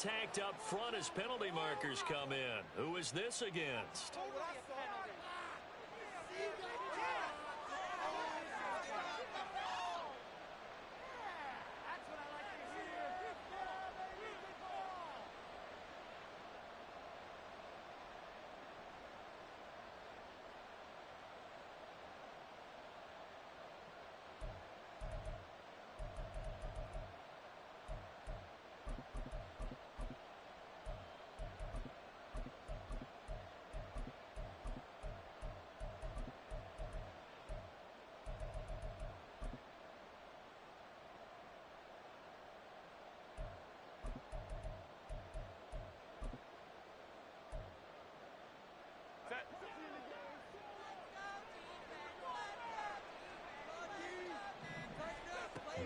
contact up front as penalty markers come in. Who is this against?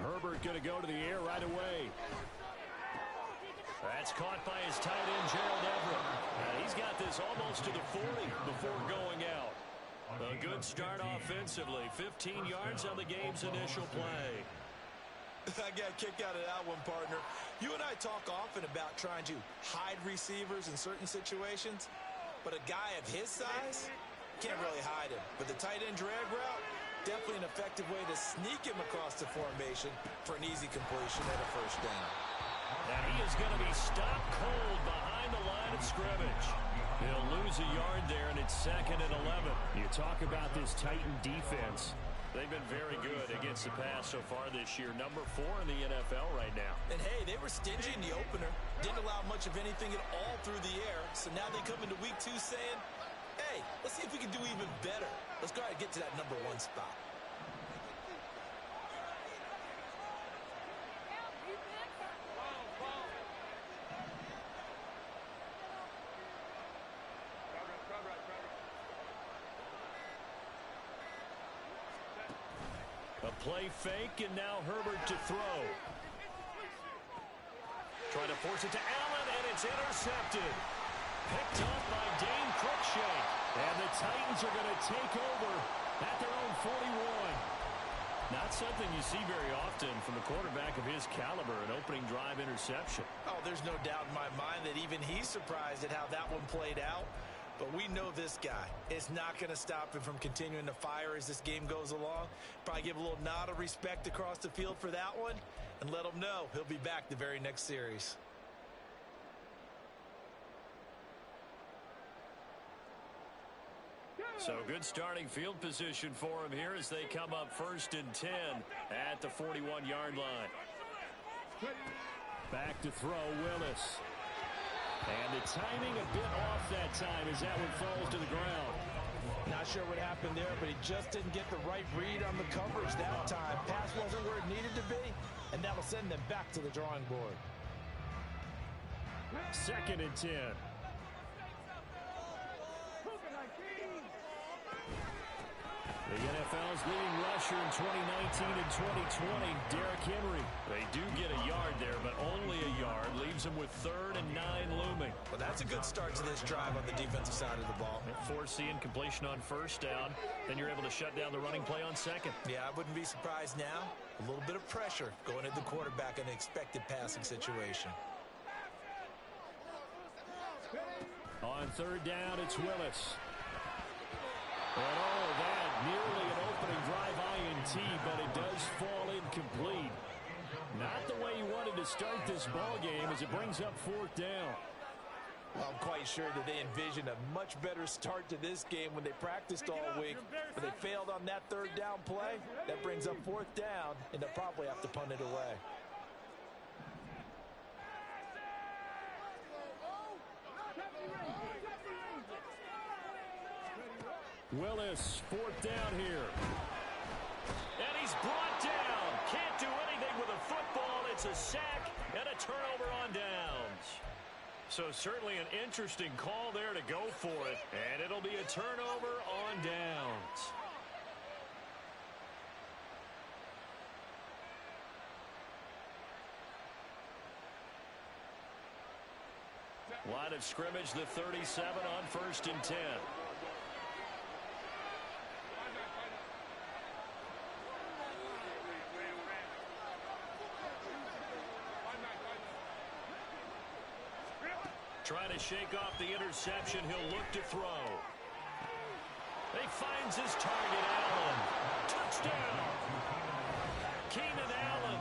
Herbert going to go to the air right away. That's caught by his tight end, Gerald Everett. He's got this almost to the 40 before going out. A good start offensively. 15 yards on the game's initial play. I got a kick out of that one, partner. You and I talk often about trying to hide receivers in certain situations, but a guy of his size can't really hide him. But the tight end drag route, definitely an effective way to sneak him across the formation for an easy completion at a first down. And he is going to be stopped cold behind the line of scrimmage. He'll lose a yard there, and it's 2nd and 11. You talk about this Titan defense. They've been very good against the pass so far this year. Number 4 in the NFL right now. And, hey, they were stingy in the opener. Didn't allow much of anything at all through the air. So now they come into week 2 saying, hey, let's see if we can do even better. Let's go ahead and get to that number 1 spot. A play fake, and now Herbert to throw. Trying to force it to Allen, and it's intercepted. Picked up by Dane Cruikshank. And the Titans are going to take over at their own 41. Not something you see very often from a quarterback of his caliber, an opening drive interception. Oh, there's no doubt in my mind that even he's surprised at how that one played out. But we know this guy is not going to stop him from continuing to fire as this game goes along. Probably give a little nod of respect across the field for that one and let him know he'll be back the very next series. So good starting field position for him here as they come up 1st and 10 at the 41-yard line. Back to throw, Willis. And the timing a bit off that time as that one falls to the ground. Not sure what happened there, but he just didn't get the right read on the coverage that time. Pass wasn't where it needed to be, and that'll send them back to the drawing board. 2nd and 10. The NFL's leading rusher in 2019 and 2020, Derrick Henry. They do get a yard there, but only a yard. Leaves them with 3rd and 9 looming. Well, that's a good start to this drive on the defensive side of the ball. Forcing completion on 1st down. Then you're able to shut down the running play on 2nd. Yeah, I wouldn't be surprised now. A little bit of pressure going at the quarterback in an expected passing situation. On 3rd down, it's Willis. And all of that, nearly an opening drive INT, but it does fall incomplete. Not the way you wanted to start this ball game as it brings up 4th down. Well, I'm quite sure that they envisioned a much better start to this game when they practiced all week. But they failed on that 3rd down play. That brings up 4th down, and they'll probably have to punt it away. Willis, 4th down here. And he's brought down. Can't do anything with a football. It's a sack and a turnover on downs. So certainly an interesting call there to go for it. And it'll be a turnover on downs. Line of scrimmage, the 37 on 1st and 10. Trying to shake off the interception. He'll look to throw. He finds his target, Allen. Touchdown! Keenan Allen,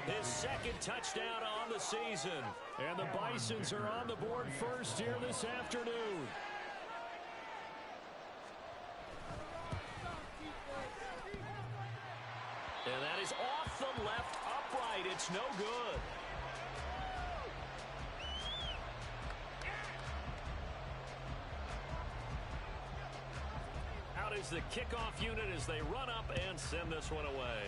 his second touchdown on the season. And the Bisons are on the board first here this afternoon. And that is off the left upright. It's no good. Out is the kickoff unit as they run up and send this one away.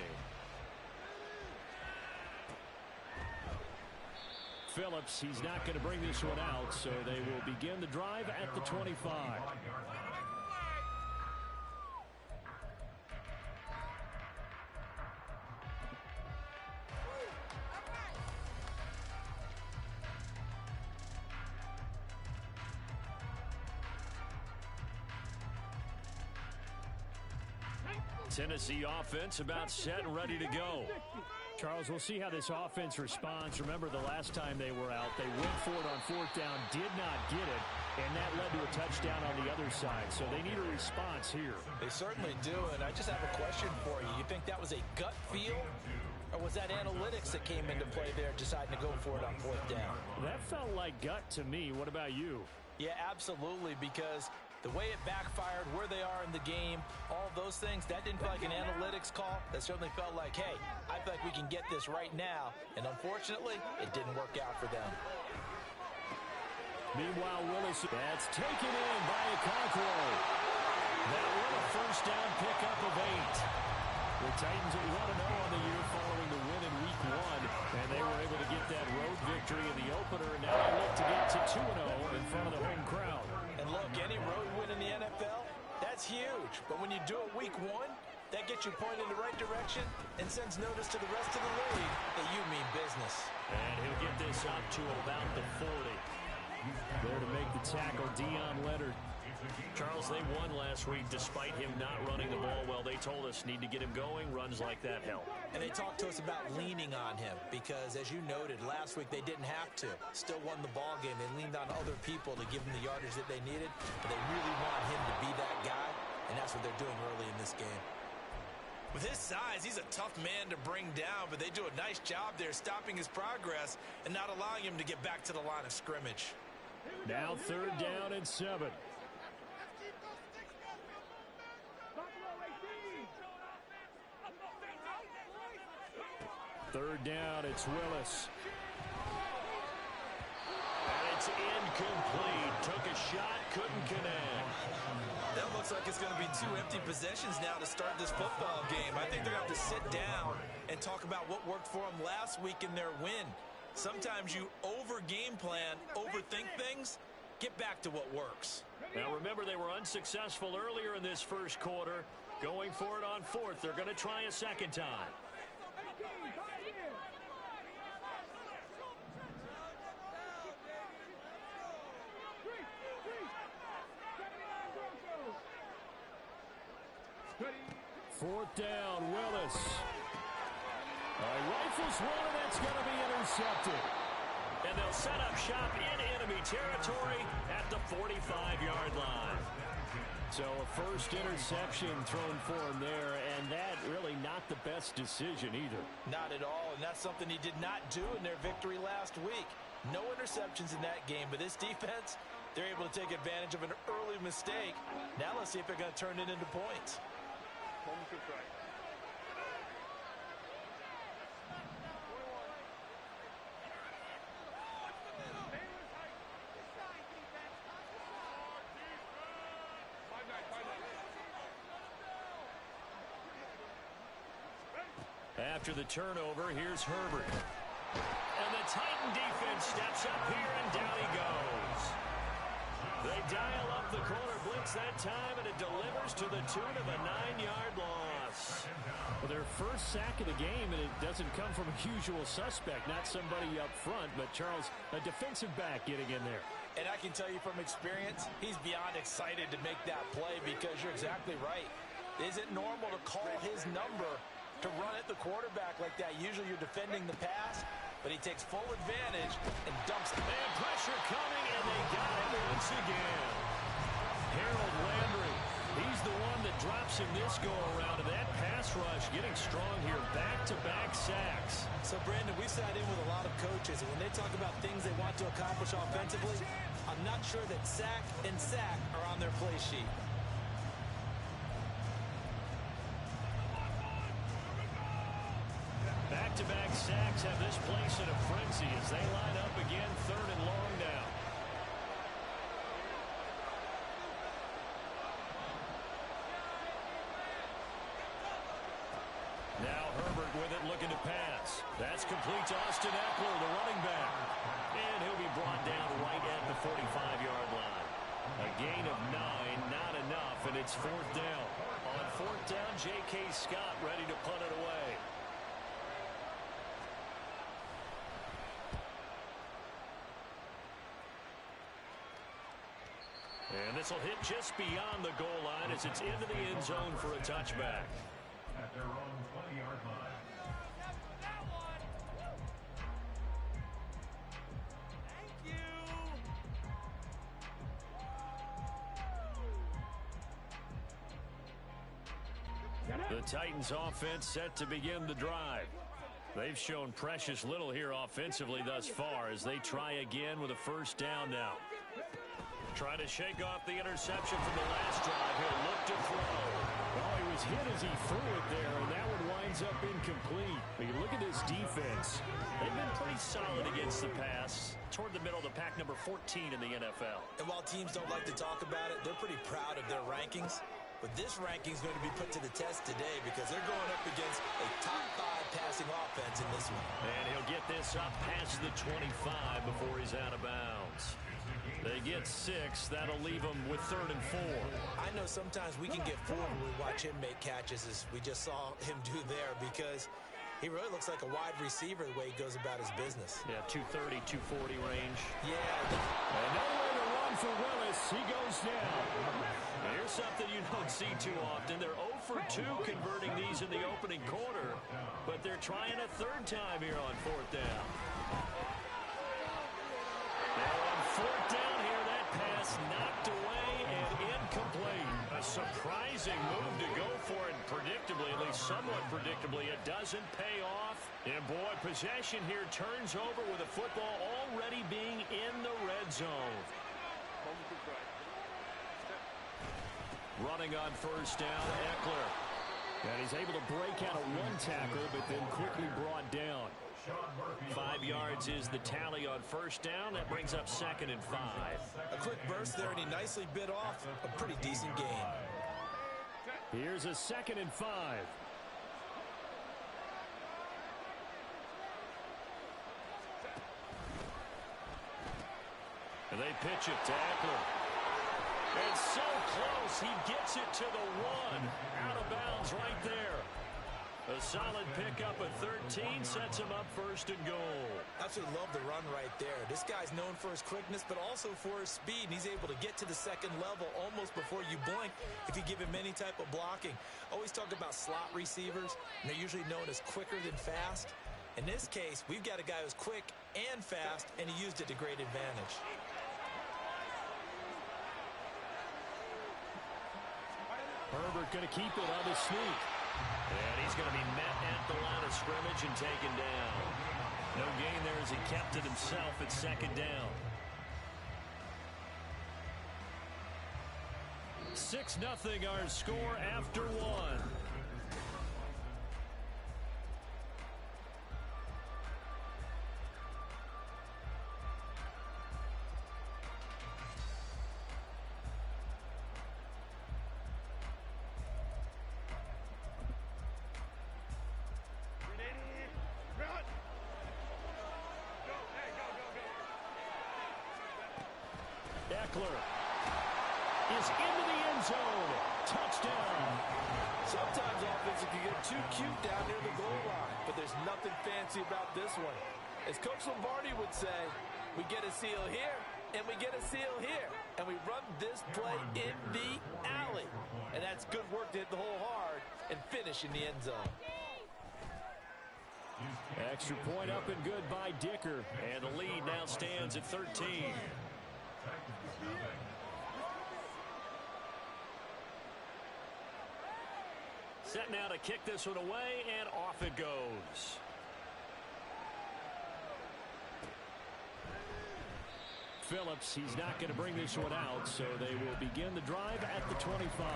Phillips, he's not going to bring this one out, so they will begin the drive at the 25. Tennessee offense about set and ready to go. Charles, we'll see how this offense responds. Remember, the last time they were out, they went for it on fourth down, did not get it, and that led to a touchdown on the other side. So they need a response here. They certainly do, and I just have a question for you. You think that was a gut feel, or was that analytics that came into play there, deciding to go for it on fourth down? That felt like gut to me. What about you? Yeah, absolutely, because the way it backfired, where they are in the game, all those things, that didn't feel like an analytics call. That certainly felt like, hey, I feel like we can get this right now. And unfortunately, it didn't work out for them. Meanwhile, Willis, that's taken in by Okonkwo. That one a first down pickup of 8. The Titans at 1-0 on the year following the win in week 1. And they were able to get that road victory in the opener. And now they look to get to 2-0 in front of the home crowd. And look, any road win in the NFL, that's huge. But when you do it week 1, that gets you pointed in the right direction and sends notice to the rest of the league that you mean business. And he'll get this up to about the 40. There to make the tackle, Deion Leonard. Charles, they won last week despite him not running the ball well. They told us need to get him going. Runs like that help. And they talked to us about leaning on him because, as you noted, last week they didn't have to. Still won the ball game. They leaned on other people to give them the yardage that they needed. But they really want him to be that guy, and that's what they're doing early in this game. With his size, he's a tough man to bring down, but they do a nice job there stopping his progress and not allowing him to get back to the line of scrimmage. Now 3rd down and 7. Third down, it's Willis. And it's incomplete. Took a shot, couldn't connect. That looks like it's going to be 2 empty possessions now to start this football game. I think they're going to have to sit down and talk about what worked for them last week in their win. Sometimes you over-game plan, overthink things, get back to what works. Now remember, they were unsuccessful earlier in this first quarter. Going for it on 4th. They're going to try a second time. Fourth down, Willis. Rifles one, and that's going to be intercepted. And they'll set up shop in enemy territory at the 45-yard line. So a first interception thrown for him there, and that really not the best decision either. Not at all, and that's something he did not do in their victory last week. No interceptions in that game, but this defense, they're able to take advantage of an early mistake. Now let's see if they're going to turn it into points. After the turnover, here's Herbert. And the Titan defense steps up here, and down he goes. They dial up the corner blitz that time, and it delivers to the tune of a 9-yard loss. Well, their first sack of the game, and it doesn't come from a usual suspect, not somebody up front, but Charles, a defensive back getting in there. And I can tell you from experience, he's beyond excited to make that play because you're exactly right. Is it normal to call his number to run at the quarterback like that? Usually you're defending the pass, but he takes full advantage and dumps it. And pressure coming, and they got him once again. Harold Landry, he's the one that drops him this go-around, and that pass rush getting strong here. Back-to-back sacks. So, Brandon, we sat in with a lot of coaches, and when they talk about things they want to accomplish offensively, I'm not sure that sack and sack are on their play sheet. Back-to-back sacks have this place in a frenzy as they line up again, 3rd and long now. Now Herbert with it, looking to pass. That's complete to Austin Eckler, the running back. And he'll be brought down right at the 45-yard line. A gain of 9, not enough, and it's 4th down. On 4th down, J.K. Scott ready to punt it away. And this will hit just beyond the goal line as it's into the end zone for a touchback. At their own 20-yard line. The Titans offense set to begin the drive. They've shown precious little here offensively thus far as they try again with a 1st down now. Trying to shake off the interception from the last drive. He'll look to throw. Well, he was hit as he threw it there, and that one winds up incomplete. But you look at this defense. They've been pretty solid against the pass. Toward the middle of the pack, number 14 in the NFL. And while teams don't like to talk about it, they're pretty proud of their rankings. But this ranking is going to be put to the test today because they're going up against a top 5 passing offense in this one. And he'll get this up past the 25 before he's out of bounds. They get 6. That'll leave them with 3rd and 4. I know sometimes we can get fooled when we watch him make catches as we just saw him do there because he really looks like a wide receiver the way he goes about his business. Yeah, 230, 240 range. Yeah. And nowhere to run for Willis. He goes down. Here's something you don't see too often. They're 0 for 2 converting these in the opening quarter, but they're trying a 3rd time here on 4th down. Now on 4th down here, that pass knocked away and incomplete. A surprising move to go for it predictably, at least somewhat predictably. It doesn't pay off. And boy, possession here turns over with the football already being in the red zone. Running on 1st down, Eckler. And he's able to break out of 1 tackle, but then quickly brought down. 5 yards is the tally on 1st down. That brings up 2nd and 5. A quick burst there, and he nicely bit off a pretty decent gain. Here's a 2nd and 5. And they pitch it to Eckler. And so close, he gets it to the 1. Out of bounds right there. A solid pickup at 13 sets him up 1st and goal. Absolutely love the run right there. This guy's known for his quickness, but also for his speed. And he's able to get to the 2nd level almost before you blink if you give him any type of blocking. Always talk about slot receivers, and they're usually known as quicker than fast. In this case, we've got a guy who's quick and fast, and he used it to great advantage. Herbert going to keep it on his sneak. And he's going to be met at the line of scrimmage and taken down. No gain there as he kept it himself at 2nd down. 6-0 our score after 1. Eckler is into the end zone. Touchdown. Sometimes offenses can get too cute down near the goal line, but there's nothing fancy about this one. As Coach Lombardi would say, we get a seal here, and we get a seal here, and we run this play in the alley. And that's good work to hit the hole hard and finish in the end zone. Extra point up and good by Dicker. And the lead now stands at 13. Set now to kick this one away, and off it goes. Phillips, he's not going to bring this one out, so they will begin the drive at the 25.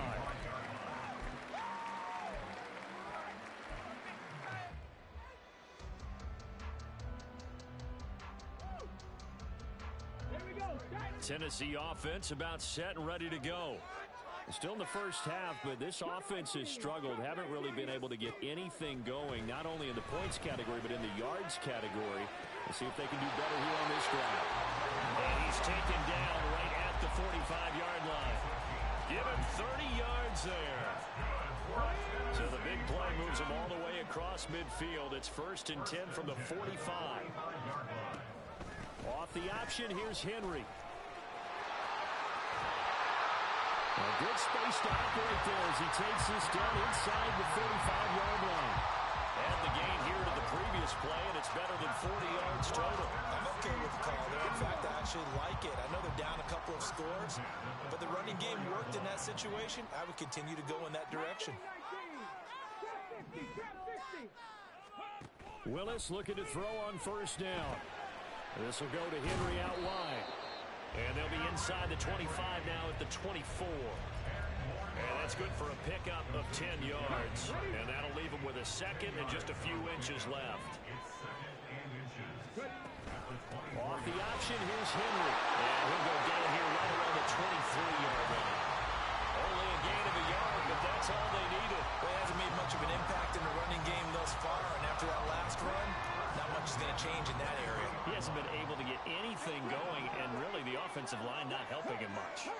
Tennessee offense about set and ready to go. Still in the first half, but this offense has struggled. Haven't really been able to get anything going, not only in the points category, but in the yards category. We'll see if they can do better here on this drive. And he's taken down right at the 45-yard line. Give him 30 yards there. So the big play moves him all the way across midfield. It's 1st and 10 from the 45. Off the option, here's Henry. A good space to operate there as he takes this down inside the 45-yard line. And the gain here to the previous play, and it's better than 40 yards total. I'm okay with the call there. In fact, I actually like it. I know they're down a couple of scores, but the running game worked in that situation. I would continue to go in that direction. Willis looking to throw on 1st down. This will go to Henry out wide. And they'll be inside the 25 now at the 24. And that's good for a pickup of 10 yards. And that'll leave them with a second and just a few inches left. Off the option, here's Henry. And he'll go down here right around the 23-yard line. Only a gain of a yard, but that's all they needed. Well, he hasn't made much of an impact in the running game thus far, and after that last run, not much is going to change in that area. He hasn't been able to get anything going, and really the offensive line not helping him much.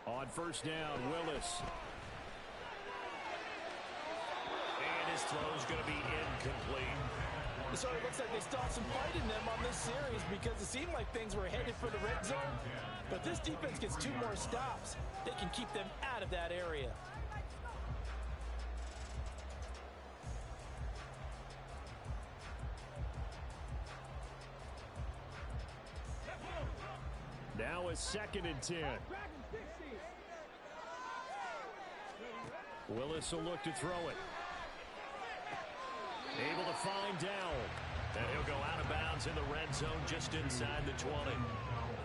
On 1st down, Willis. And his throw's going to be incomplete. So it looks like they still have some fight in them on this series because it seemed like things were headed for the red zone. But this defense gets 2 more stops. They can keep them out of that area. Now a 2nd and 10. Willis will look to throw it. Able to find Dowell. And he'll go out of bounds in the red zone just inside the 20.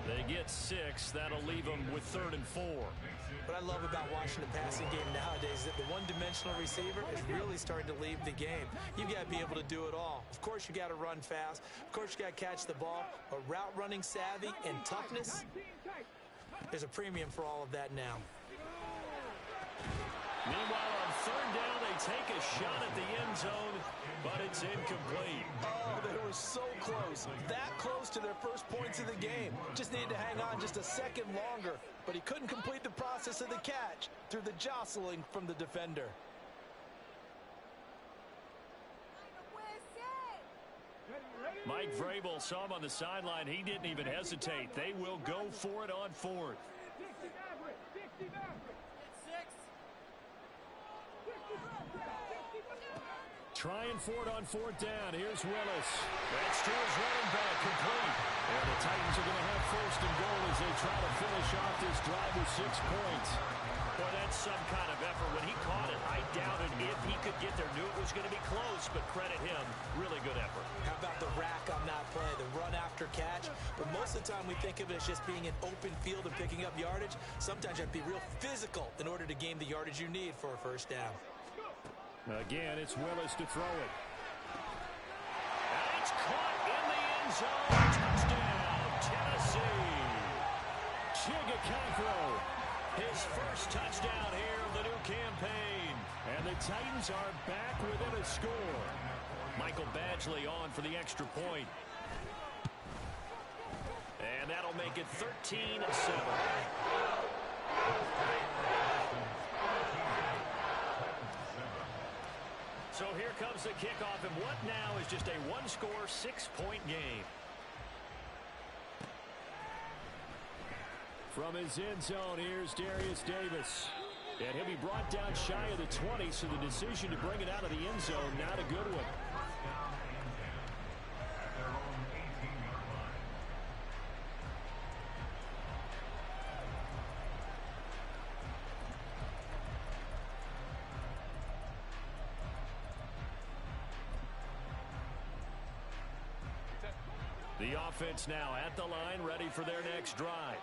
They get 6. That'll leave them with 3rd and 4. What I love about watching the passing game nowadays is that the one-dimensional receiver is really starting to leave the game. You've got to be able to do it all. Of course, you got to run fast. Of course, you got to catch the ball. But route running savvy and toughness, there's a premium for all of that now. Meanwhile, on 3rd down, they take a shot at the end zone, but it's incomplete. Oh, they were so close. That close to their first points of the game. Just needed to hang on just a second longer, but he couldn't complete the process of the catch through the jostling from the defender. Mike Vrabel saw him on the sideline. He didn't even hesitate. They will go for it on 4th. Trying for it on 4th down. Here's Willis. That's to his running back, complete. And the Titans are going to have 1st and goal as they try to finish off this drive with 6 points. Boy, that's some kind of effort. When he caught it, I doubted if he could get there. Knew it was going to be close, but credit him. Really good effort. How about the rack on that play, the run after catch? But most of the time we think of it as just being an open field and picking up yardage. Sometimes you have to be real physical in order to gain the yardage you need for a 1st down. Again, it's Willis to throw it. And it's caught in the end zone. Touchdown, Tennessee. Juggernauts, his first touchdown here of the new campaign. And the Titans are back within a score. Michael Badgley on for the extra point. And that'll make it 13-7. So here comes the kickoff, and what now is just a 1-score, 6-point game. From his end zone, here's Darius Davis. And he'll be brought down shy of the 20, so the decision to bring it out of the end zone, not a good one. At their own 18-yard line. The offense now at the line, ready for their next drive.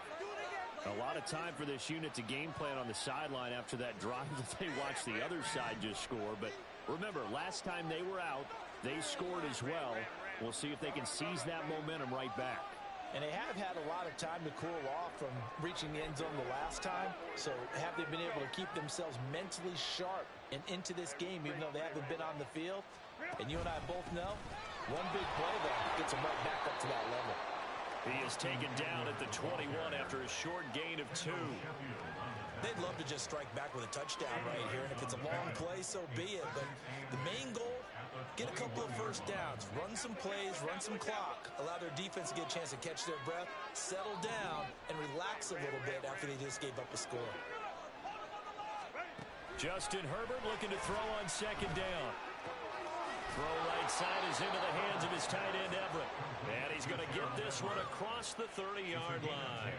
A lot of time for this unit to game plan on the sideline after that drive that they watched the other side just score. But remember, last time they were out, they scored as well. We'll see if they can seize that momentum right back. And they have had a lot of time to cool off from reaching the end zone the last time. So have they been able to keep themselves mentally sharp and into this game, even though they haven't been on the field? And you and I both know, one big play there gets them right back up to that level. He is taken down at the 21 after a short gain of 2. They'd love to just strike back with a touchdown right here, and if it's a long play, so be it. But the main goal, get a couple of first downs, run some plays, run some clock, allow their defense to get a chance to catch their breath, settle down, and relax a little bit after they just gave up a score. Justin Herbert looking to throw on second down. Throw right side is into the hands of his tight end, Everett. And he's going to get this one across the 30-yard line.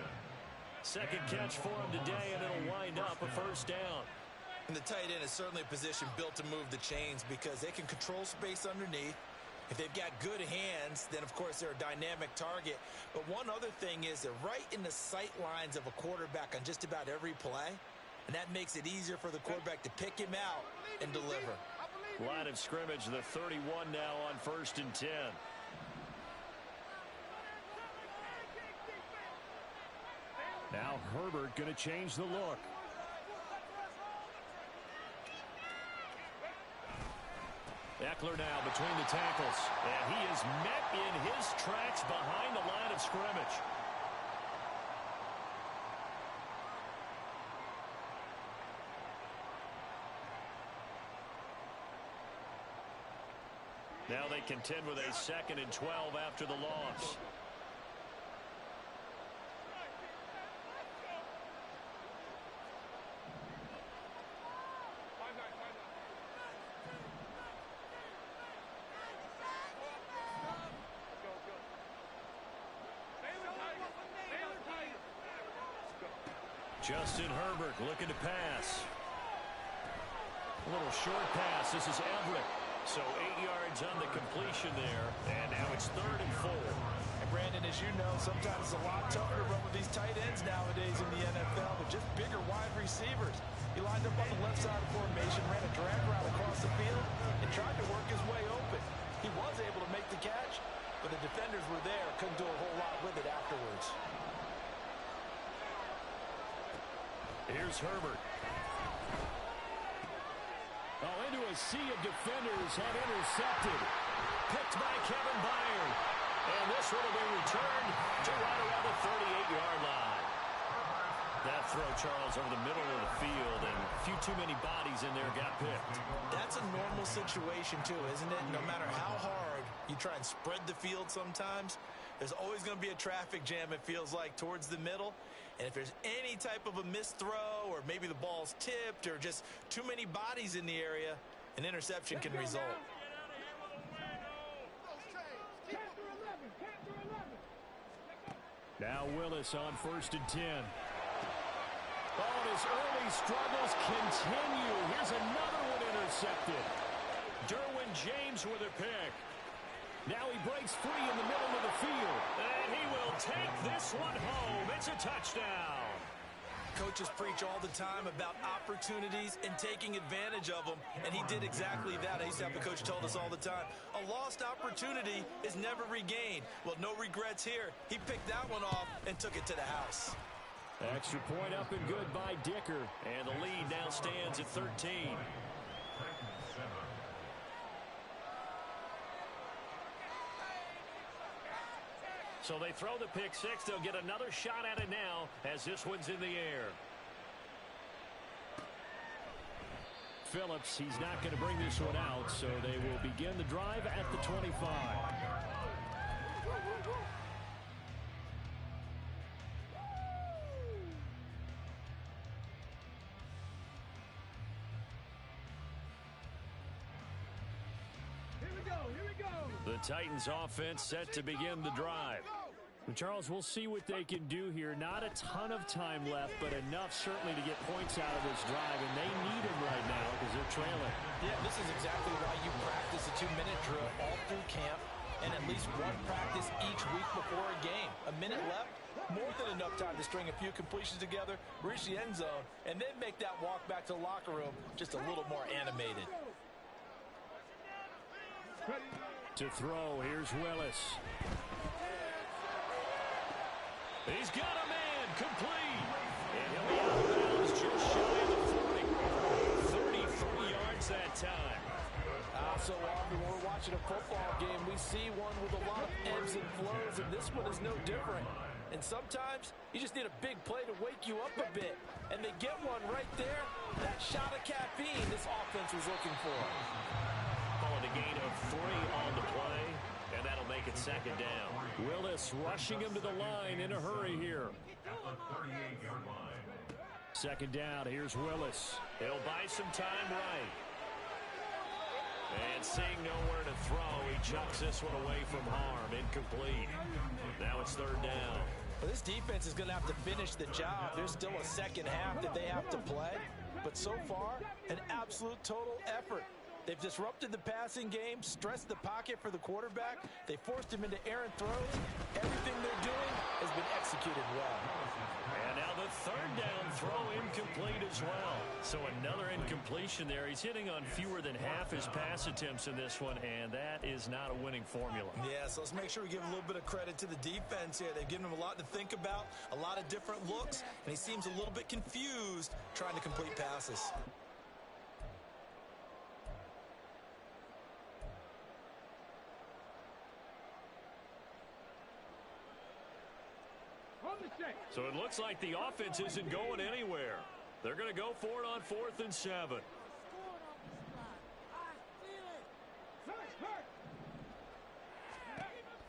Second catch for him today, and it'll wind up a first down. And the tight end is certainly a position built to move the chains because they can control space underneath. If they've got good hands, then, of course, they're a dynamic target. But one other thing is they're right in the sight lines of a quarterback on just about every play. And that makes it easier for the quarterback to pick him out and deliver. Line of scrimmage, the 31 now on 1st and 10. Now Herbert going to change the look. Eckler now between the tackles. And he is met in his tracks behind the line of scrimmage. Now they contend with a 2nd and 12 after the loss. Justin Herbert looking to pass. A little short pass. This is Everett. So 8 yards on the completion there, and now it's 3rd and 4. And Brandon, as you know, sometimes it's a lot tougher to run with these tight ends nowadays in the NFL, but just bigger wide receivers. He lined up on the left side of the formation, ran a drag route across the field, and tried to work his way open. He was able to make the catch, but the defenders were there, couldn't do a whole lot with it afterwards. Here's Herbert. Oh, into a sea of defenders, and intercepted. Picked by Kevin Byard. And this one will be returned to right around the 38-yard line. That throw, Charles, over the middle of the field, and a few too many bodies in there got picked. That's a normal situation, too, isn't it? No matter how hard you try and spread the field sometimes, there's always going to be a traffic jam, it feels like, towards the middle. And if there's any type of a missed throw, or maybe the ball's tipped, or just too many bodies in the area, an interception can result. Now Willis on 1st and 10. Oh, and his early struggles continue. Here's another one intercepted. Derwin James with a pick. Now he breaks free in the middle of the field. And he will take this one home. It's a touchdown. Coaches preach all the time about opportunities and taking advantage of them, and he did exactly that. I used to have a coach told us all the time, a lost opportunity is never regained. Well, no regrets here. He picked that one off and took it to the house. Extra point up and good by Dicker. And the lead now stands at 13. So they throw the pick six. They'll get another shot at it now as this one's in the air. Phillips, he's not going to bring this one out, so they will begin the drive at the 25. Titans offense set to begin the drive. And Charles, we'll see what they can do here. Not a ton of time left, but enough certainly to get points out of this drive, and they need them right now because they're trailing. Yeah, this is exactly why you practice a 2-minute drill all through camp and at least one practice each week before a game. A minute left, more than enough time to string a few completions together, reach the end zone, and then make that walk back to the locker room just a little more animated. To throw, here's Willis. He's got a man complete. And he'll be out of bounds just shy of the 40. 33 yards that time. So often when we're watching a football game, we see one with a lot of ebbs and flows, and this one is no different. And sometimes you just need a big play to wake you up a bit. And they get one right there. That shot of caffeine this offense was looking for. Calling a gain of 3 on the play, and that'll make it second down. Willis rushing him to the line in a hurry here. At the 38-yard line. Second down, here's Willis. He'll buy some time right. And seeing nowhere to throw, he chucks this one away from harm. Incomplete. Now it's third down. Well, this defense is going to have to finish the job. There's still a second half that they have to play. But so far, an absolute total effort. They've disrupted the passing game, stressed the pocket for the quarterback. They forced him into errant throws. Everything they're doing has been executed well. And now the third down throw incomplete as well. So another incompletion there. He's hitting on fewer than half his pass attempts in this one, and that is not a winning formula. Yeah, so let's make sure we give a little bit of credit to the defense here. They've given him a lot to think about, a lot of different looks, and he seems a little bit confused trying to complete passes. So it looks like the offense isn't going anywhere. They're going to go for it on 4th and 7.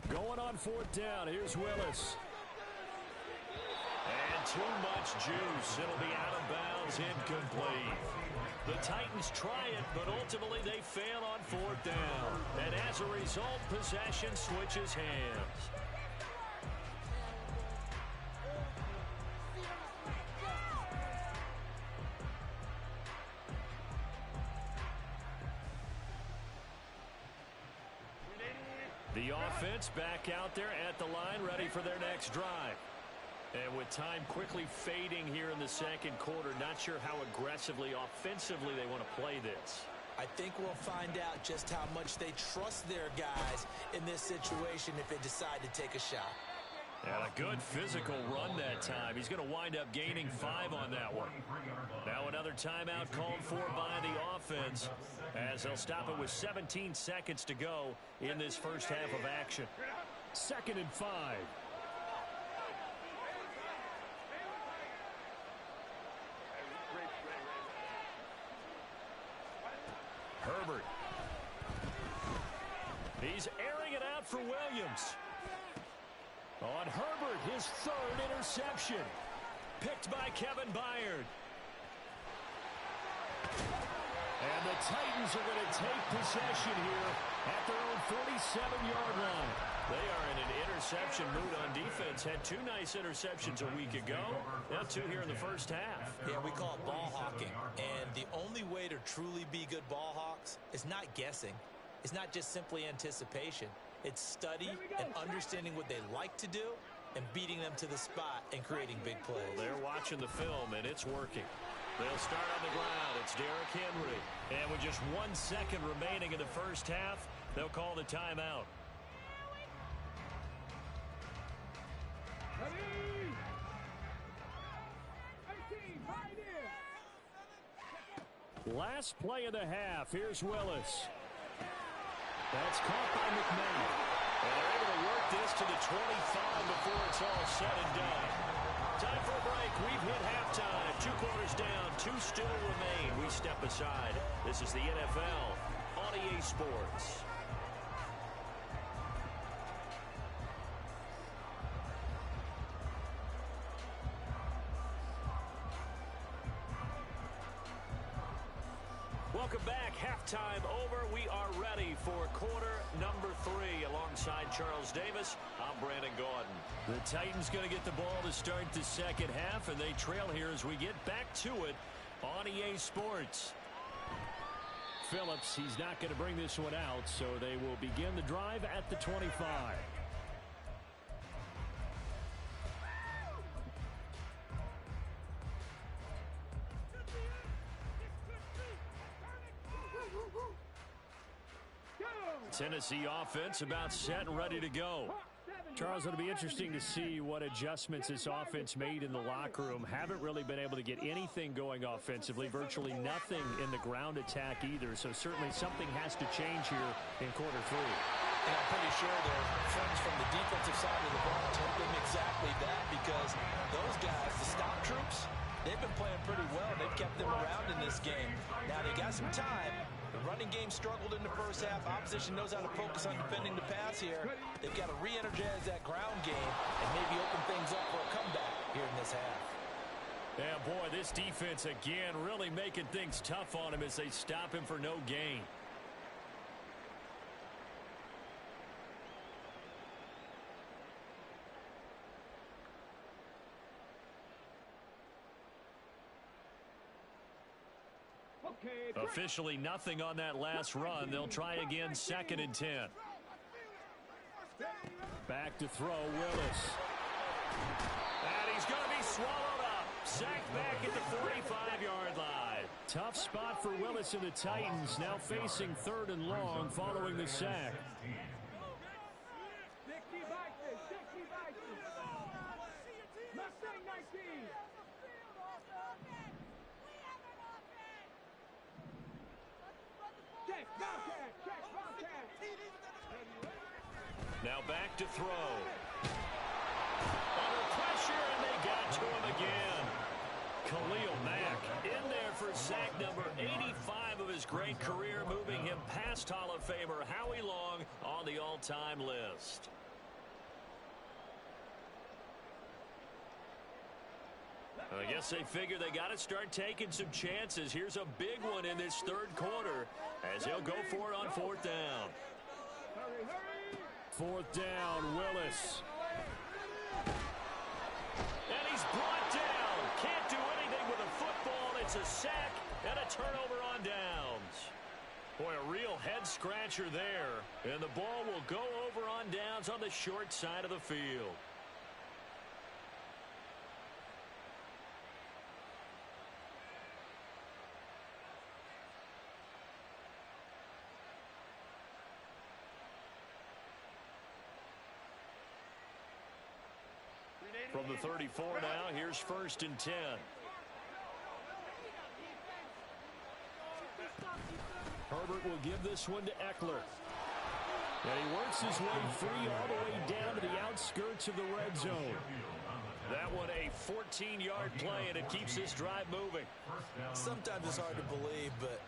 Going on 4th down, here's Willis. And too much juice. It'll be out of bounds, incomplete. The Titans try it, but ultimately they fail on 4th down. And as a result, possession switches hands. The offense back out there at the line, ready for their next drive. And with time quickly fading here in the second quarter, not sure how aggressively, offensively they want to play this. I think we'll find out just how much they trust their guys in this situation if they decide to take a shot. And a good physical run that time. He's going to wind up gaining 5 on that one. Now another timeout called for by the offense as they'll stop it with 17 seconds to go in this first half of action. 2nd and 5. Herbert. He's airing it out for Williams. On Herbert, his 3rd interception. Picked by Kevin Byard. And the Titans are going to take possession here at their own 47-yard line. They are in an interception mood on defense. Had 2 nice interceptions a week ago. Now 2 here in the first half. Yeah, we call it ball hawking. And the only way to truly be good ball hawks is not guessing. It's not just simply anticipation. It's study and understanding what they like to do and beating them to the spot and creating big plays. Well, they're watching the film, and it's working. They'll start on the ground. It's Derrick Henry. And with just 1 second remaining in the first half, they'll call the timeout. Last play of the half. Here's Willis. That's caught by McMahon. And they're able to work this to the 25 before it's all said and done. Time for a break. We've hit halftime. 2 quarters down. 2 still remain. We step aside. This is the NFL on EA Sports. Welcome back. Halftime over. We are ready for quarter number 3. A Charles Davis, I'm Brandon Gaudin. The Titans going to get the ball to start the second half, and they trail here as we get back to it on EA Sports. Phillips, he's not going to bring this one out, so they will begin the drive at the 25. Tennessee offense about set and ready to go. Charles, it'll be interesting to see what adjustments this offense made in the locker room. Haven't really been able to get anything going offensively, virtually nothing in the ground attack either. So certainly something has to change here in quarter three. And I'm pretty sure their friends from the defensive side of the ball told them exactly that, because those guys, the stop troops, they've been playing pretty well. They've kept them around in this game. Now they got some time. The running game struggled in the first half. Opposition knows how to focus on defending the pass here. They've got to re-energize that ground game and maybe open things up for a comeback here in this half. Yeah, boy, this defense again really making things tough on him as they stop him for no gain. Officially nothing on that last run. They'll try again, 2nd and 10. Back to throw, Willis. And he's going to be swallowed up. Sacked back at the 45-yard line. Tough spot for Willis and the Titans, now facing 3rd and long following the sack. Now back to throw. Under pressure, and they got to him again. Khalil Mack in there for sack number 85 of his great career, moving him past Hall of Famer Howie Long on the all-time list. I guess they figure they got to start taking some chances. Here's a big one in this 3rd quarter as he'll go for it on 4th down. 4th down, Willis. And he's brought down. Can't do anything with a football. It's a sack and a turnover on downs. Boy, a real head-scratcher there. And the ball will go over on downs on the short side of the field. From the 34 now, here's 1st and 10. Herbert will give this one to Eckler. And he works his way free all the way down to the outskirts of the red zone. That one a 14-yard play, and it keeps this drive moving. Sometimes it's hard to believe, but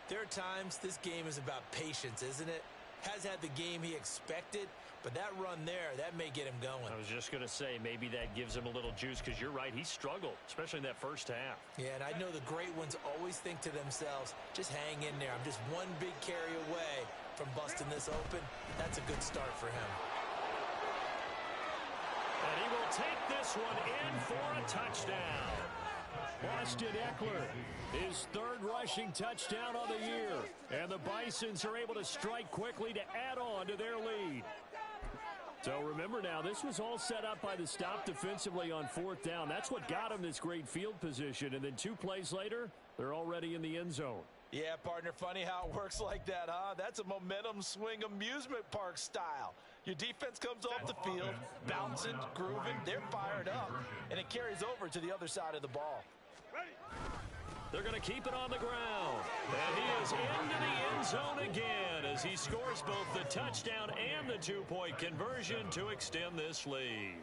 there are times this game is about patience, isn't it? Has had the game he expected, but that run there, that may get him going. I was just going to say, maybe that gives him a little juice, because you're right, he struggled, especially in that first half. Yeah, and I know the great ones always think to themselves, just hang in there. I'm just one big carry away from busting this open. That's a good start for him. And he will take this one in for a touchdown. Austin Eckler, his 3rd rushing touchdown on the year. And the Bisons are able to strike quickly to add on to their lead. So remember now, this was all set up by the stop defensively on 4th down. That's what got him this great field position. And then 2 plays later, they're already in the end zone. Yeah, partner, funny how it works like that, huh? That's a momentum swing amusement park style. Your defense comes off the field, bouncing, grooving, they're fired up, and it carries over to the other side of the ball. They're going to keep it on the ground. And he is into the end zone again as he scores both the touchdown and the 2-point conversion to extend this lead.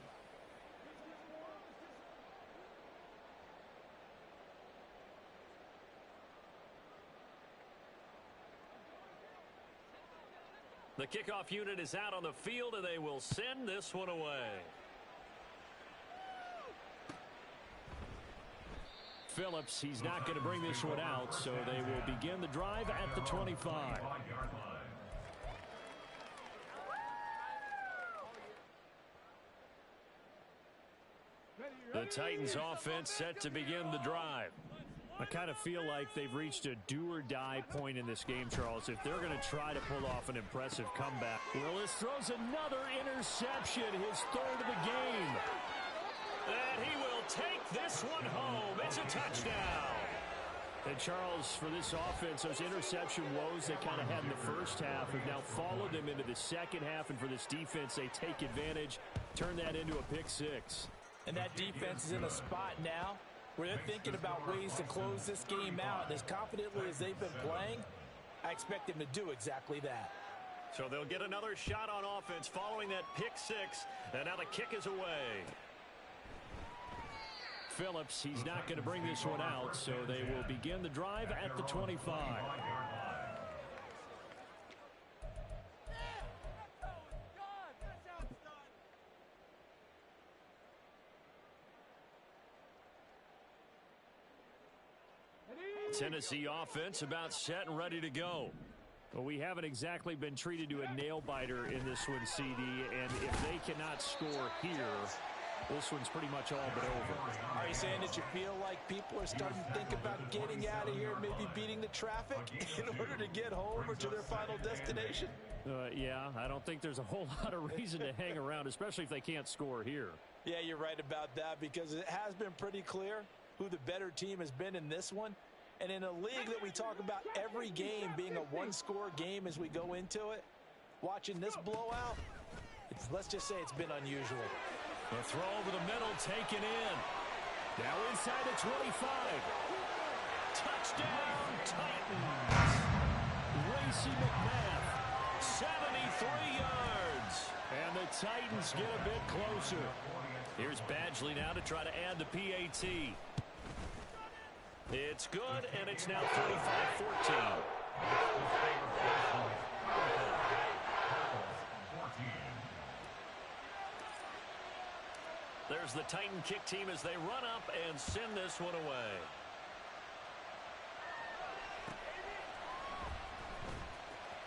The kickoff unit is out on the field, and they will send this one away. Phillips, he's not going to bring this one out, so they will begin the drive at the 25. The Titans offense set to begin the drive. I kind of feel like they've reached a do-or-die point in this game, Charles, if they're going to try to pull off an impressive comeback. Willis throws another interception, his third of the game. And he will take this one home. It's a touchdown. And, Charles, for this offense, those interception woes they kind of had in the first half have now followed them into the second half. And for this defense, they take advantage, turn that into a pick six. And that defense is in a spot now where they're thinking about ways to close this game out. And as confidently as they've been playing, I expect them to do exactly that. So they'll get another shot on offense following that pick six. And now the kick is away. Phillips, he's not going to bring this one out, so they will begin the drive at the 25. Tennessee offense about set and ready to go. Well, we haven't exactly been treated to a nail-biter in this one, CD, and if they cannot score here, this one's pretty much all but over. Are you saying that you feel like people are starting to think about getting out of here, maybe beating the traffic in order to get home or to their final destination? Yeah, I don't think there's a whole lot of reason to hang around, especially if they can't score here. Yeah, you're right about that because it has been pretty clear who the better team has been in this one. And in a league that we talk about every game being a one-score game as we go into it, watching this blowout, let's just say it's been unusual. The throw over the middle taken in. Now inside the 25. Touchdown, Titans. Racy McMath. 73 yards. And the Titans get a bit closer. Here's Badgley now to try to add the PAT. It's good, and it's now 35-14. There's the Titan kick team as they run up and send this one away.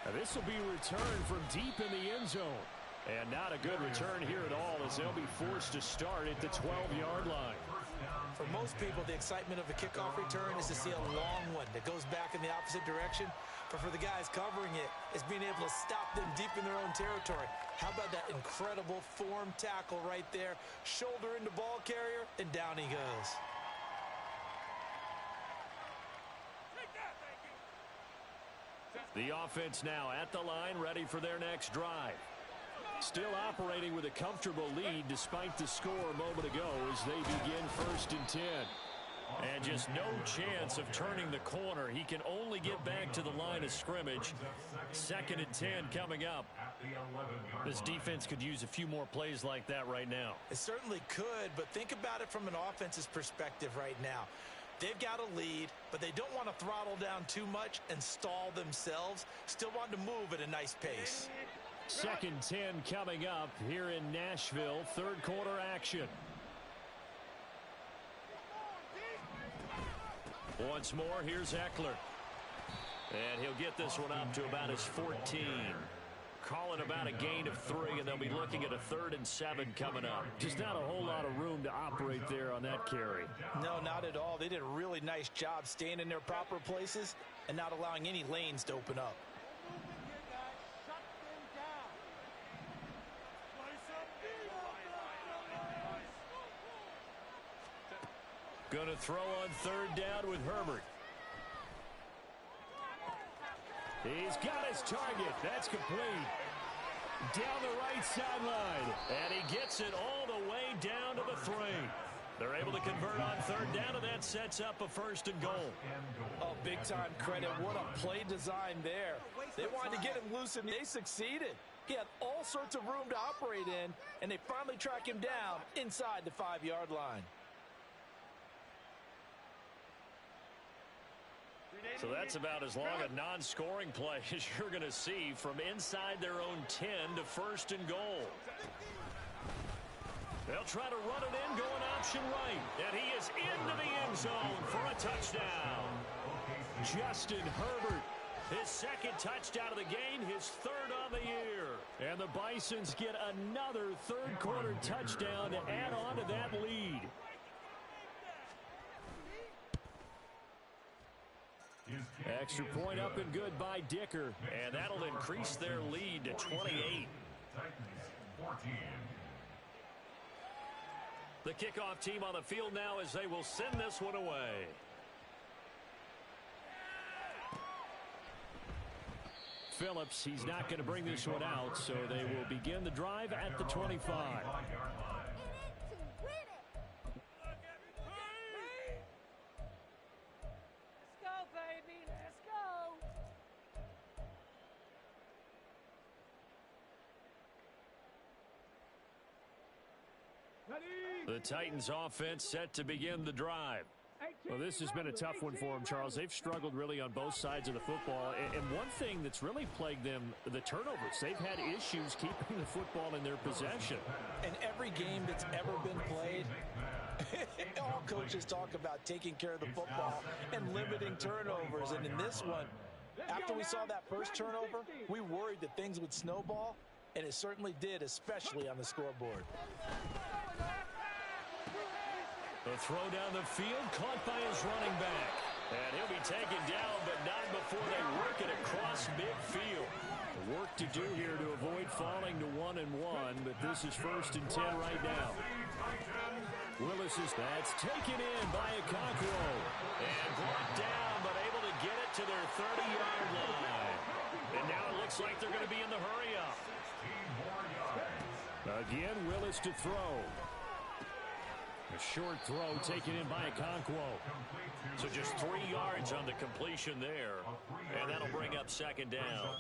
Now this will be returned from deep in the end zone. And not a good return here at all as they'll be forced to start at the 12-yard line. For most people, the excitement of a kickoff return is to see a long one that goes back in the opposite direction. But for the guys covering it, it's being able to stop them deep in their own territory. How about that incredible form tackle right there? Shoulder into ball carrier, and down he goes. The offense now at the line, ready for their next drive. Still operating with a comfortable lead despite the score a moment ago as they begin 1st and 10. And just no chance of turning the corner. He can only get back to the line of scrimmage. 2nd and 10 coming up. This defense could use a few more plays like that right now. It certainly could, but think about it from an offense's perspective right now. They've got a lead, but they don't want to throttle down too much and stall themselves. Still want to move at a nice pace. 2nd 10 coming up here in Nashville. 3rd quarter action. Once more, here's Eckler. And he'll get this one up to about his 14. Call it about a gain of 3, and they'll be looking at a 3rd and 7 coming up. Just not a whole lot of room to operate there on that carry. No, not at all. They did a really nice job staying in their proper places and not allowing any lanes to open up. Going to throw on 3rd down with Herbert. He's got his target. That's complete. Down the right sideline. And he gets it all the way down to the 3. They're able to convert on 3rd down, and that sets up a 1st and goal. Oh, big-time credit. What a play design there. They wanted to get him loose, and they succeeded. He had all sorts of room to operate in, and they finally track him down inside the 5-yard line. So that's about as long a non-scoring play as you're going to see from inside their own 10 to 1st and goal. They'll try to run it in, going option right. And he is into the end zone for a touchdown. Justin Herbert. His 2nd touchdown of the game, his 3rd on the year. And the Bisons get another third-quarter touchdown to add on to that lead. Extra point up and good by Dicker. And that'll increase their lead to 28. The kickoff team on the field now as they will send this one away. Phillips, he's not going to bring this one out, so they will begin the drive at the 25. The Titans offense set to begin the drive. Well, this has been a tough one for them, Charles. They've struggled really on both sides of the football. And one thing that's really plagued them, the turnovers. They've had issues keeping the football in their possession. In every game that's ever been played, all coaches talk about taking care of the football and limiting turnovers. And in this one, after we saw that first turnover, we worried that things would snowball, and it certainly did, especially on the scoreboard. The throw down the field, caught by his running back. And he'll be taken down, but not before they work it across midfield. Work to do here to avoid falling to 1-1, but this is 1st and 10 right now. Willis is that's taken in by Okonkwo. And brought down, but able to get it to their 30-yard line. And now it looks like they're going to be in the hurry-up. Again, Willis to throw. A short throw taken in by Okonkwo. So just 3 yards on the completion there. And that'll bring up 2nd down.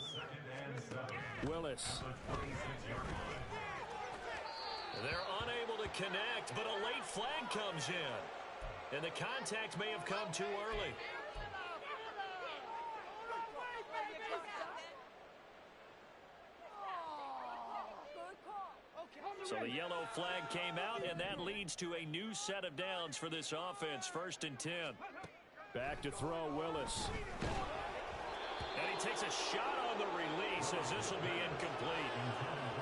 Willis. They're unable to connect, but a late flag comes in. And the contact may have come too early. So the yellow flag came out, and that leads to a new set of downs for this offense. 1st and 10. Back to throw, Willis. And he takes a shot on the release as this will be incomplete.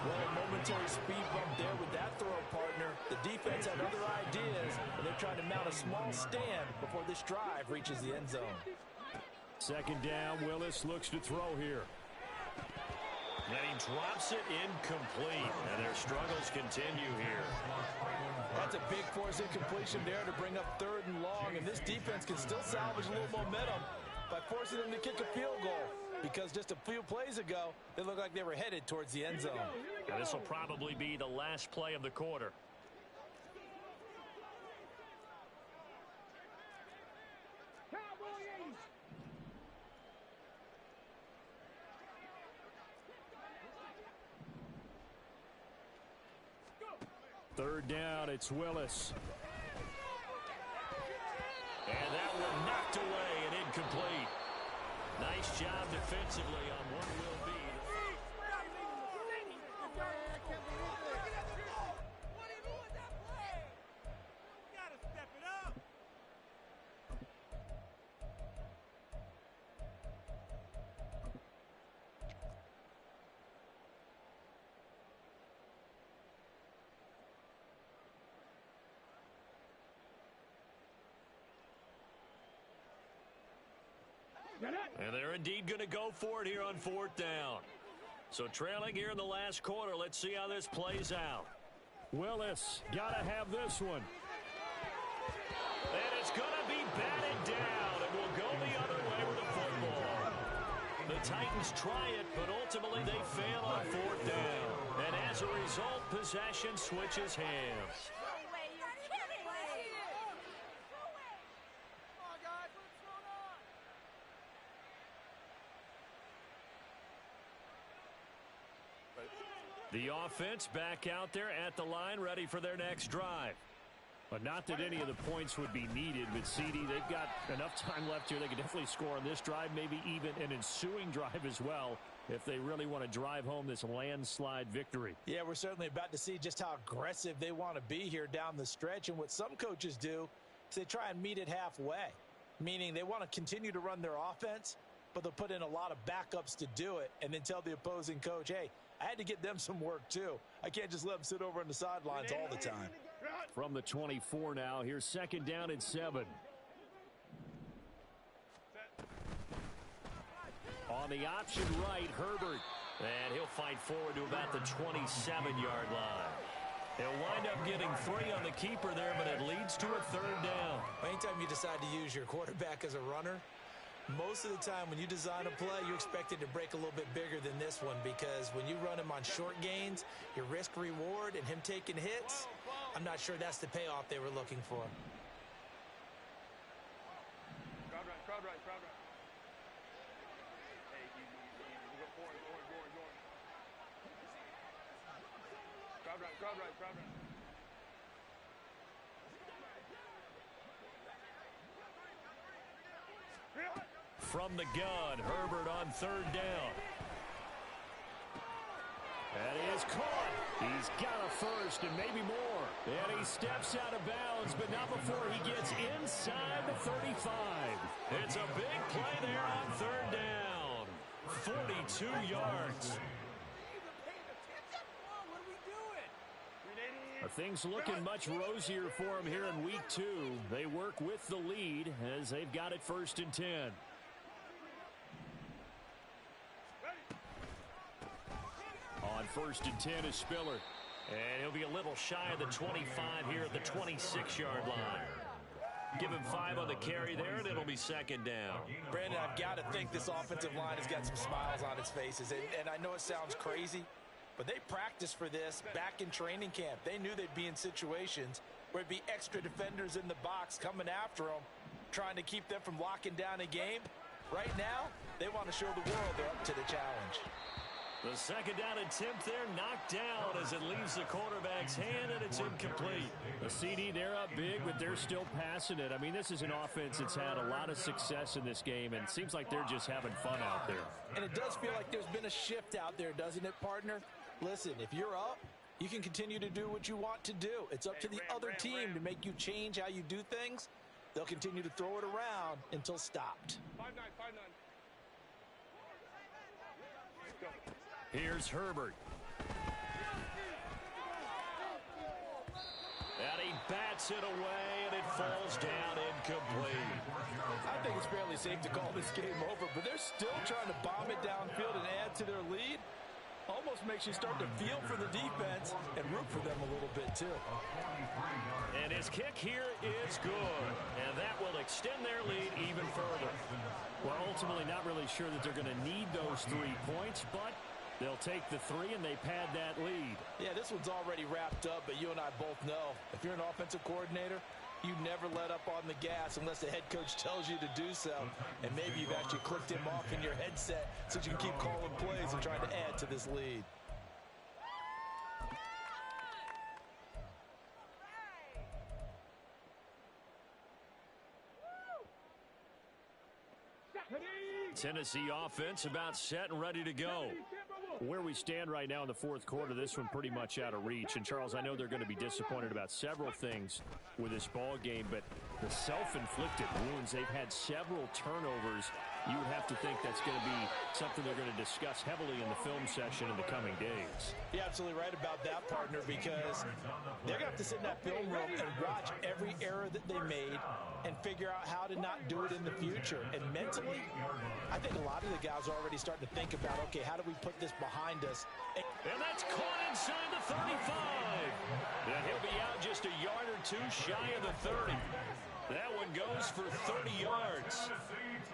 Well, a momentary speed bump there with that throw, partner. The defense had other ideas, and they're trying to mount a small stand before this drive reaches the end zone. 2nd down, Willis looks to throw here. And he drops it incomplete, and their struggles continue here. That's a big force incompletion there to bring up 3rd and long, and this defense can still salvage a little momentum by forcing them to kick a field goal, because just a few plays ago, they looked like they were headed towards the end zone. And this will probably be the last play of the quarter. Third down, it's Willis. And that one knocked away and incomplete. Nice job defensively on what will be. And they're indeed going to go for it here on 4th down. So trailing here in the last quarter. Let's see how this plays out. Willis, got to have this one. And it's going to be batted down, and will go the other way with the football. The Titans try it, but ultimately they fail on 4th down. And as a result, possession switches hands. The offense back out there at the line, ready for their next drive. But not that any of the points would be needed, but CD, they've got enough time left here. They can definitely score on this drive, maybe even an ensuing drive as well, if they really want to drive home this landslide victory. Yeah, we're certainly about to see just how aggressive they want to be here down the stretch. And what some coaches do is they try and meet it halfway, meaning they want to continue to run their offense, but they'll put in a lot of backups to do it and then tell the opposing coach, hey, I had to get them some work, too. I can't just let them sit over on the sidelines all the time. From the 24 now, here's second down and 7. On the option right, Herbert. And he'll fight forward to about the 27-yard line. He'll wind up getting 3 on the keeper there, but it leads to a third down. Anytime you decide to use your quarterback as a runner, most of the time when you design a play, you're expected to break a little bit bigger than this one, because when you run him on short gains, your risk-reward and him taking hits, I'm not sure that's the payoff they were looking for. Crowd right. Hey, you go forward. Crowd right. From the gun, Herbert on third down. That is caught. He's got a first and maybe more. And he steps out of bounds, but not before he gets inside the 35. It's a big play there on third down. 42 yards. Are things looking much rosier for him here in week 2? They work with the lead as they've got it 1st and 10. On 1st and 10 is Spiller. And he'll be a little shy of the 25 here at the 26-yard line. Give him 5 on the carry there, and it'll be second down. Brandon, I've got to think this offensive line has got some smiles on its faces. And I know it sounds crazy, but they practiced for this back in training camp. They knew they'd be in situations where it'd be extra defenders in the box coming after them, trying to keep them from locking down a game. Right now, they want to show the world they're up to the challenge. The second down attempt there knocked down as it leaves the quarterback's hand, and it's incomplete. The CD, they're up big, but they're still passing it. I mean, this is an offense that's had a lot of success in this game, and it seems like they're just having fun out there. And it does feel like there's been a shift out there, doesn't it, partner? Listen, if you're up, you can continue to do what you want to do. It's up to the other team to make you change how you do things. They'll continue to throw it around until stopped. 5-9. Here's Herbert. And he bats it away, and it falls down incomplete. I think it's fairly safe to call this game over, but they're still trying to bomb it downfield and add to their lead. Almost makes you start to feel for the defense and root for them a little bit, too. And his kick here is good, and that will extend their lead even further. Well, ultimately, not really sure that they're going to need those 3 points, but they'll take the 3 and they pad that lead. Yeah, this one's already wrapped up, but you and I both know if you're an offensive coordinator, you never let up on the gas unless the head coach tells you to do so. And maybe you've actually clicked him off in your headset so you can keep calling plays and trying to add to this lead. Tennessee offense about set and ready to go. Where we stand right now in the 4th quarter, this one pretty much out of reach. And, Charles, I know they're going to be disappointed about several things with this ball game, but the self-inflicted wounds, they've had several turnovers. You would have to think that's going to be something they're going to discuss heavily in the film session in the coming days. You're absolutely right about that, partner, because they're going to have to sit in that film room and watch every error that they made and figure out how to not do it in the future. And mentally, I think a lot of the guys are already starting to think about, okay, how do we put this behind us? And that's caught inside the 35. And he'll be out just a yard or 2 shy of the 30. That one goes for 30 yards.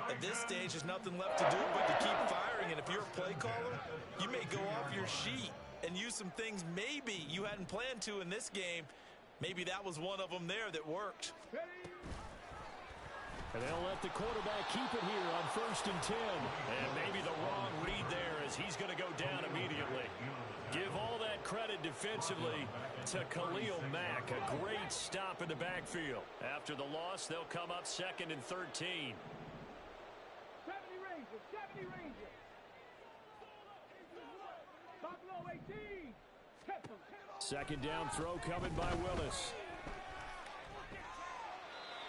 At this stage, there's nothing left to do but to keep firing. And if you're a play caller, you may go off your sheet and use some things maybe you hadn't planned to in this game. Maybe that was one of them there that worked. And they'll let the quarterback keep it here on 1st and 10. And maybe the wrong read there as he's going to go down immediately. Give all that credit defensively to Khalil Mack. A great stop in the backfield. After the loss, they'll come up 2nd and 13. 70 Rangers. Buffalo 18. Second down throw coming by Willis.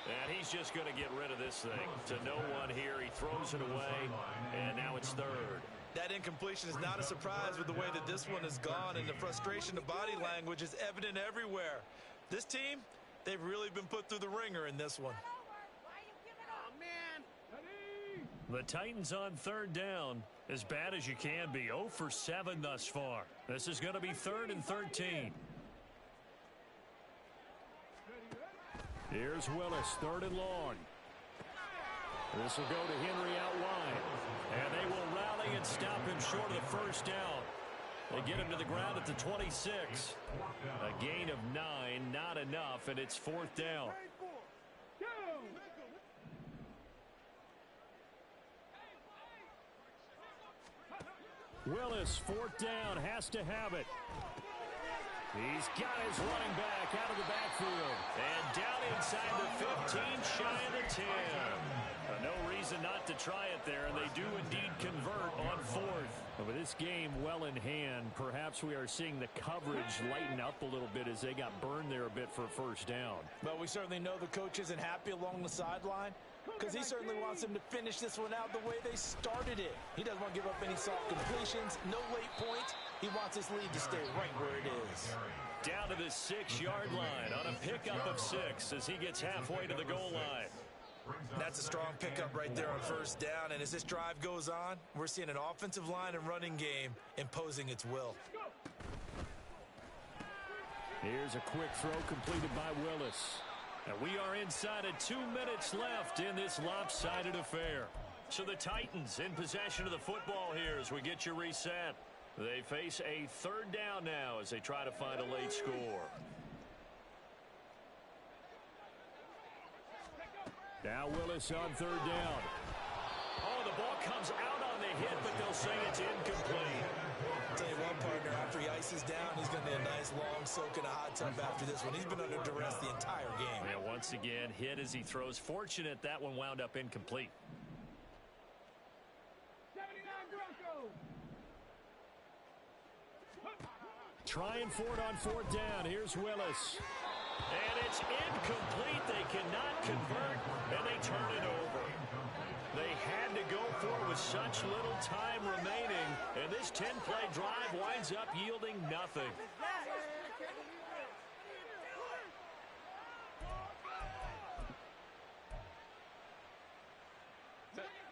And he's just going to get rid of this thing. To no one here. He throws it away, and now it's 3rd. That incompletion is not a surprise with the way that this one has gone, and the frustration, the body language is evident everywhere. This team, they've really been put through the ringer in this one. The Titans on third down, as bad as you can be, 0 for 7 thus far. This is going to be 3rd and 13. Here's Willis, 3rd and long. This will go to Henry out wide. And they will rally and stop him short of the first down. They get him to the ground at the 26. A gain of 9, not enough, and it's 4th down. Willis, 4th down, has to have it. He's got his running back out of the backfield. And down inside the 15, shy of the 10. No reason not to try it there, and they do indeed convert on 4th. But with this game well in hand, perhaps we are seeing the coverage lighten up a little bit as they got burned there a bit for a first down. But we certainly know the coach isn't happy along the sideline, because he certainly wants them to finish this one out the way they started it. He doesn't want to give up any soft completions, no late points. He wants his lead to stay right where it is. Down to the 6-yard line on a pickup of 6 as he gets halfway to the goal line. That's a strong pickup right there on first down, and as this drive goes on, we're seeing an offensive line and running game imposing its will. Here's a quick throw completed by Willis. And we are inside of 2 minutes left in this lopsided affair. So the Titans in possession of the football here as we get you reset. They face a 3rd down now as they try to find a late score. Now Willis on 3rd down. Oh, the ball comes out on the hit, but they'll say it's incomplete. I'll tell you what, partner, after he ices down, he's going to need a nice long soak in a hot tub after this one. He's been under duress the entire game. Yeah, once again, hit as he throws. Fortunate that one wound up incomplete. 79 Broncos. Trying for it on 4th down. Here's Willis. And it's incomplete. They cannot convert, and they turn it over. They had to go for it with such little time remaining, and this 10-play drive winds up yielding nothing.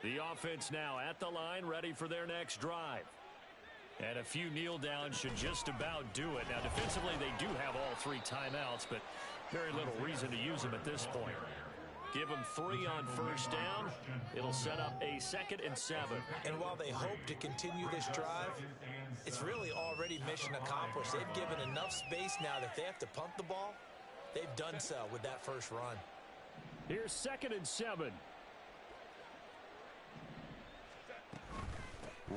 The offense now at the line, ready for their next drive. And a few kneel downs should just about do it. Now, defensively, they do have all 3 timeouts, but very little reason to use them at this point. Give them 3 on first down. It'll set up a 2nd and 7. And while they hope to continue this drive, it's really already mission accomplished. They've given enough space now that they have to punt the ball. They've done so with that first run. Here's 2nd and 7.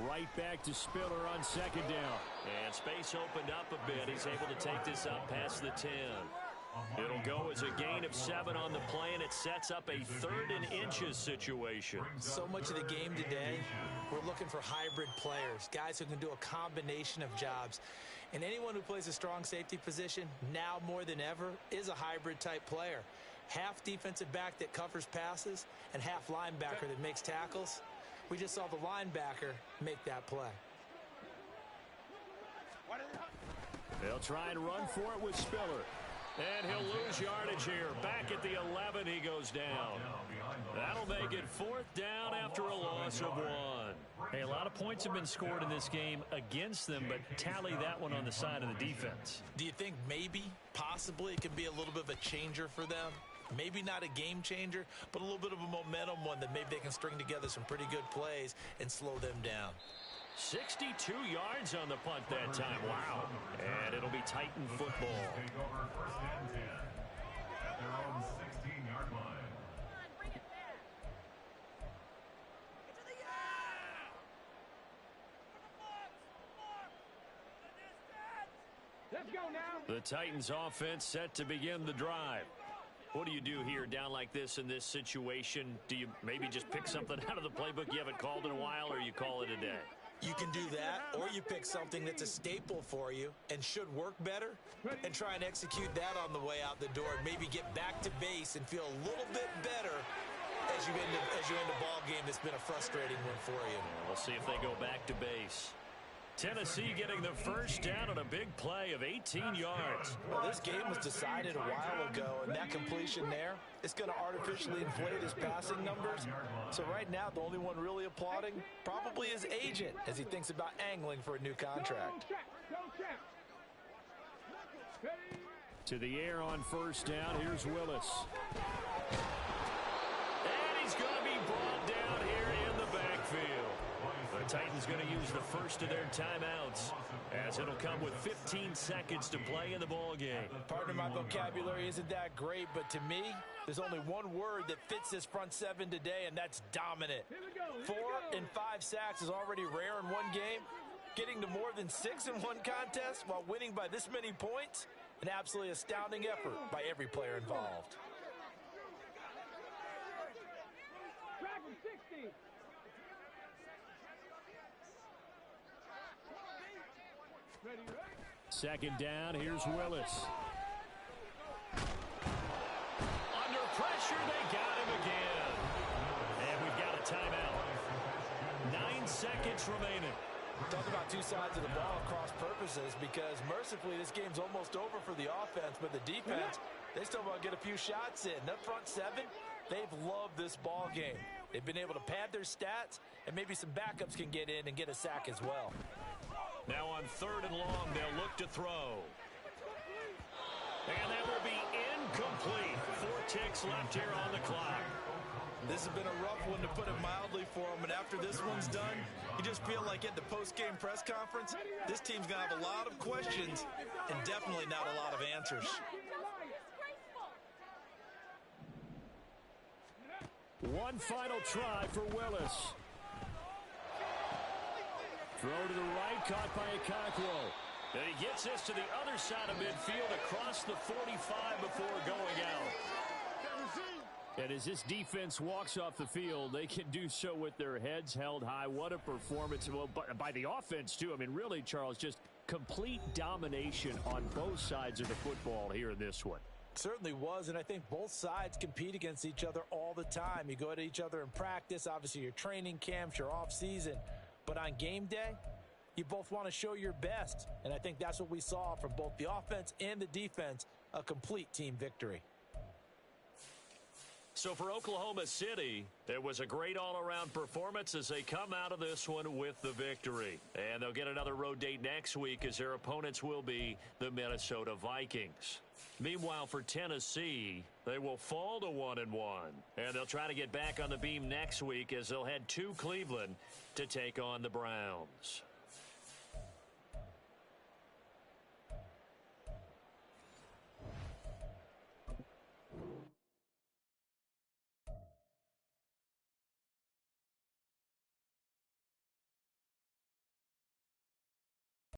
Right back to Spiller on 2nd down. And space opened up a bit. He's able to take this up past the 10. It'll go as a gain of 7 on the play, and it sets up a 3rd and inches situation. So much of the game today, we're looking for hybrid players, guys who can do a combination of jobs. And anyone who plays a strong safety position, now more than ever, is a hybrid type player. Half defensive back that covers passes and half linebacker that makes tackles. We just saw the linebacker make that play. They'll try and run for it with Spiller. And he'll lose yardage here. Back at the 11, he goes down. That'll make it 4th down after a loss of 1. Hey, a lot of points have been scored in this game against them, but tally that one on the side of the defense. Do you think maybe, possibly, it could be a little bit of a changer for them? Maybe not a game changer, but a little bit of a momentum one that maybe they can string together some pretty good plays and slow them down. 62 yards on the punt that time. Wow. And it'll be Titan football. Take over 1st and 10 at their own 16-yard line. Bring it back. Get to the yard. Let's go now. The Titans offense set to begin the drive. What do you do here down like this in this situation? Do you maybe just pick something out of the playbook you haven't called in a while, or you call it a day? You can do that, or you pick something that's a staple for you and should work better and try and execute that on the way out the door and maybe get back to base and feel a little bit better as you end a ball game that's been a frustrating one for you. We'll see if they go back to base. Tennessee getting the first down on a big play of 18 yards. Well, this game was decided a while ago, and that completion there, it's going to artificially inflate his passing numbers. So right now, the only one really applauding probably his agent as he thinks about angling for a new contract. To the air on first down. Here's Willis. And he's going to be brought down here in the backfield. The Titans going to use the first of their timeouts, as it'll come with 15 seconds to play in the ball game. Partner, my vocabulary isn't that great, but to me, there's only one word that fits this front seven today, and that's dominant. 4 and 5 sacks is already rare in one game. Getting to more than 6 in one contest while winning by this many points, an absolutely astounding effort by every player involved. Second down, here's Willis. Under pressure, they got him again. And we've got a timeout. 9 seconds remaining. Talk about two sides of the ball at cross purposes, because mercifully this game's almost over for the offense, but the defense, they still want to get a few shots in. That front seven, they've loved this ball game. They've been able to pad their stats, and maybe some backups can get in and get a sack as well. Now on 3rd and long, they'll look to throw. And that will be incomplete. 4 ticks left here on the clock. This has been a rough one, to put it mildly, for him. And after this one's done, you just feel like at the post-game press conference, this team's going to have a lot of questions and definitely not a lot of answers. One final try for Willis. Throw to the right, caught by Okonkwo. And he gets this to the other side of midfield across the 45 before going out. And as this defense walks off the field, they can do so with their heads held high. What a performance by the offense, too. I mean, really, Charles, just complete domination on both sides of the football here in this one. Certainly was, and I think both sides compete against each other all the time. You go at each other in practice, obviously your training camps, your off-season. But on game day, you both want to show your best. And I think that's what we saw from both the offense and the defense, a complete team victory. So for Oklahoma City, it was a great all-around performance as they come out of this one with the victory. And they'll get another road date next week as their opponents will be the Minnesota Vikings. Meanwhile, for Tennessee, they will fall to 1-1. And they'll try to get back on the beam next week as they'll head to Cleveland to take on the Browns.